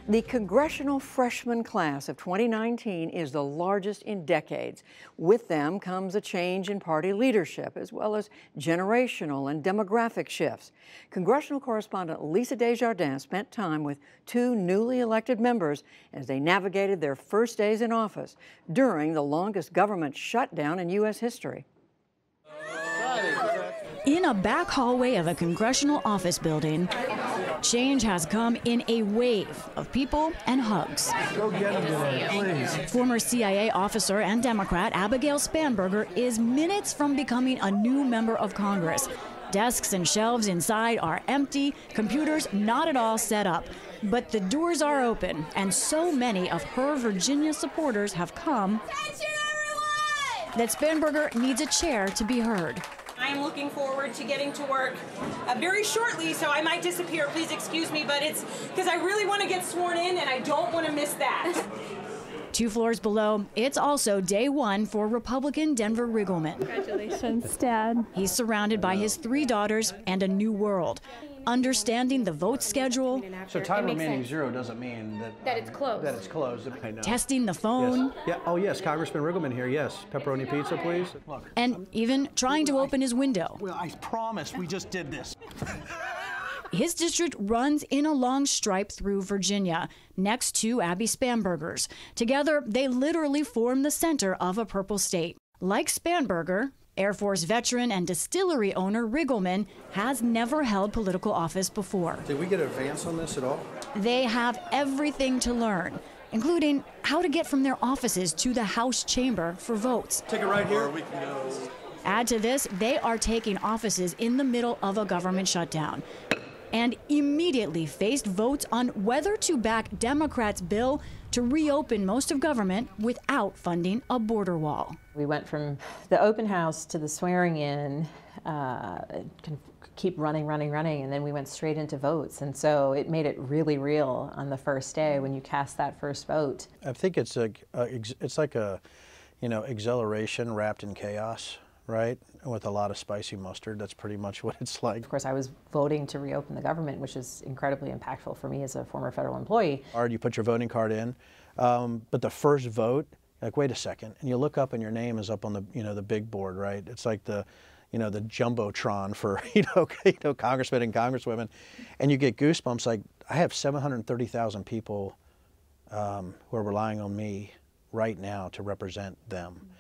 The congressional freshman class of 2019 is the largest in decades. With them comes a change in party leadership, as well as generational and demographic shifts. Congressional correspondent Lisa Desjardins spent time with two newly elected members as they navigated their first days in office during the longest government shutdown in U.S. history. In a back hallway of a congressional office building, change has come in a wave of people and hugs. Go get them today, please. Former CIA officer and Democrat Abigail Spanberger is minutes from becoming a new member of Congress. Desks and shelves inside are empty, computers not at all set up. But the doors are open, and so many of her Virginia supporters have come that Spanberger needs a chair to be heard. I'm looking forward to getting to work very shortly, so I might disappear. Please excuse me, but it's because I really want to get sworn in and I don't want to miss that. 2 floors below, it's also day one for Republican Denver Riggleman. Congratulations, Dad. He's surrounded by his 3 daughters and a new world. Understanding the vote schedule. So time remaining 0 doesn't mean that it's closed. That it's closed. Testing the phone. Yes. Yeah. Oh yes, Congressman Riggleman here. Yes. Pepperoni pizza, please. Look. And even trying to open his window. Well, I promise we just did this. His district runs in a long stripe through Virginia, next to Abby Spanberger's. Together, they literally form the center of a purple state. Like Spanberger, Air Force veteran and distillery owner Riggleman has never held political office before. Did we get advance on this at all? They have everything to learn, including how to get from their offices to the House chamber for votes. Take it right here. Add to this, they are taking offices in the middle of a government shutdown and immediately faced votes on whether to back Democrats' bill to reopen most of government without funding a border wall. We went from the open house to the swearing in, keep running, and then we went straight into votes. And so it made it really real on the first day when you cast that first vote. I think it's like a, exhilaration wrapped in chaos, right? With a lot of spicy mustard. That's pretty much what it's like. Of course, I was voting to reopen the government, which is incredibly impactful for me as a former federal employee. You put your voting card in, but the first vote, like, wait a second, and you look up and your name is up on the, the big board, right? It's like the, the jumbotron for, congressmen and congresswomen, and you get goosebumps. Like, I have 730,000 people who are relying on me right now to represent them.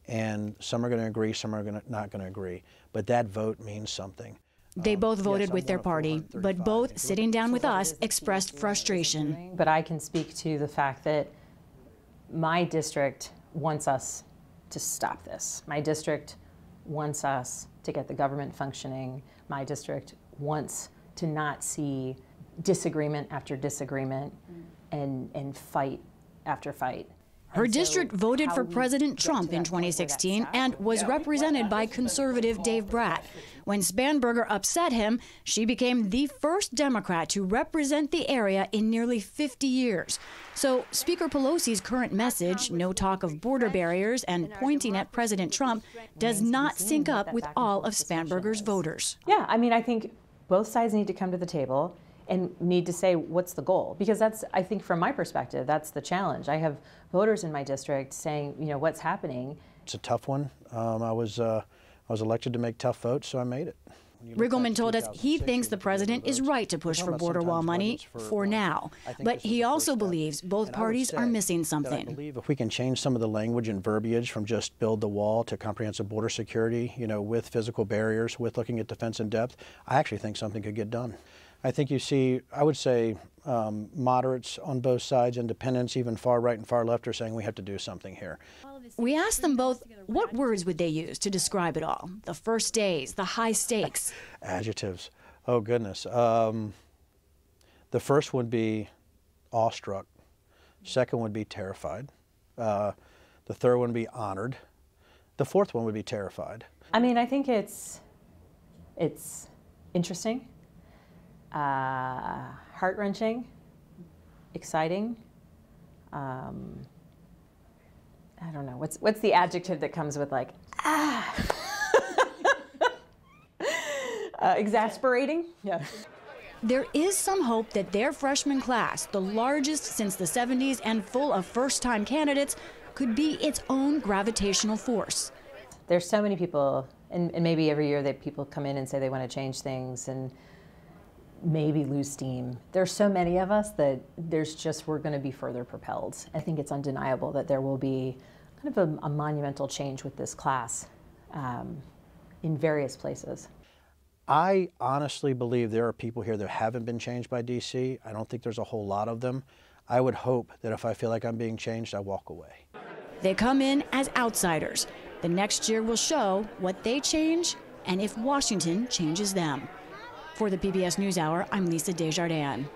And some are going to agree, some are not going to agree. But that vote means something. They both voted with their party, but both, sitting down with us, expressed frustration. But I can speak to the fact that my district wants us to stop this. My district wants us to get the government functioning. My district wants to not see disagreement after disagreement and fight after fight. Her district voted for President Trump in 2016 and was represented by conservative Dave Bratt. When Spanberger upset him, she became the first Democrat to represent the area in nearly 50 years. So Speaker Pelosi's current message, no talk of border barriers and pointing at President Trump, does not sync up with all of Spanberger's voters. Yeah, I think both sides need to come to the table and need to say, what's the goal? Because that's, I think from my perspective, that's the challenge. I have voters in my district saying, what's happening? It's a tough one. I was elected to make tough votes, so I made it. Riggleman told us he thinks the president is right to push for border wall money for now. But he also believes both parties are missing something. I believe if we can change some of the language and verbiage from just build the wall to comprehensive border security, with physical barriers, with looking at defense in depth, I actually think something could get done. I think you see, I would say, moderates on both sides, independents, even far right and far left, are saying we have to do something here. We asked them both what words would they use to describe it all. The first days, the high stakes. Adjectives. Oh, goodness. The first would be awestruck. Second would be terrified. The third one would be honored. The fourth one would be terrified. I think it's interesting. Heart-wrenching, exciting. I don't know. What's the adjective that comes with exasperating? Yeah. there is some hope that their freshman class, the largest since the 70s and full of first-time candidates, could be its own gravitational force. There's so many people, and maybe every year that people come in and say they want to change things and maybe lose steam. There's so many of us that we're going to be further propelled. I think it's undeniable that there will be kind of a monumental change with this class in various places. I honestly believe there are people here that haven't been changed by DC. I don't think there's a whole lot of them. I would hope that if I feel like I'm being changed, I walk away. They come in as outsiders. The next year will show what they change and if Washington changes them. For the PBS NewsHour, I'm Lisa Desjardins.